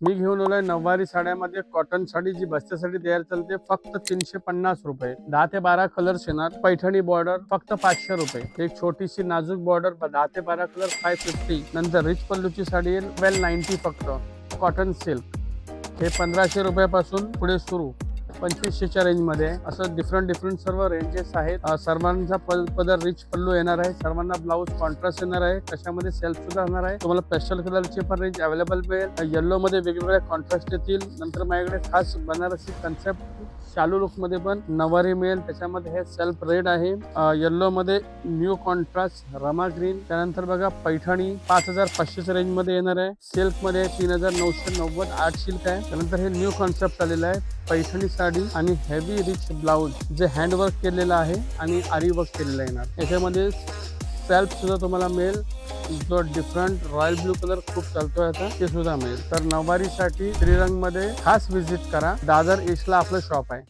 मी घेऊन आलोय नऊवारी साड्यामध्ये कॉटन साडी जी बस्त्यासाठी तयार चालते फक्त 350 रुपये. 10 ते 12 कलर्स येणार. पैठणी बॉर्डर फक्त 500 रुपये. एक छोटीशी नाजूक बॉर्डर 10 ते 12 कलर 550. नंतर रिच पल्लूची साडी येईल 1290 फक्त. कॉटन सिल्क हे 1500 रुपयापासून पुढे सुरू 2500च्या रेंज मध्ये. असं डिफरंट सर्व रेंजेस आहेत. सर्वांचा पदर रिच पल्लू येणार आहे. सर्वांना ब्लाऊज कॉन्ट्रास्ट येणार आहे. त्याच्यामध्ये सेल्फ सुद्धा असणार आहे. तुम्हाला पेस्टल कलरची पण रेंज अवेलेबल मिळेल. येलो मध्ये वेगवेगळे कॉन्ट्रास्ट येतील. नंतर माझ्याकडे खास बनारसी कन्सेप्ट शालू लुक मध्ये पण नवारी मिळेल. त्याच्यामध्ये हे सेल्फ रेड आहे. येलो मध्ये न्यू कॉन्ट्रास्ट रमा ग्रीन. त्यानंतर बघा पैठणी 5500च्या रेंज मध्ये येणार आहे. सिल्क मध्ये 3990 आर्ट सिल्क आहे. त्यानंतर हे न्यू कॉन्सेप्ट आलेला आहे पैठणी साडी आणि हेवी रिच ब्लाउज जे हँडवर्क केलेलं आहे आणि आरी वर्क केलेलं येणार. याच्यामध्ये सेल्फ सुद्धा तुम्हाला मिळेल. जो डिफरंट रॉयल ब्लू कलर खूप चालतोय आता ते सुद्धा मिळेल. तर नऊवारीसाठी श्रीरंग मध्ये खास विजिट करा. दादर ईस्टला आपलं शॉप आहे.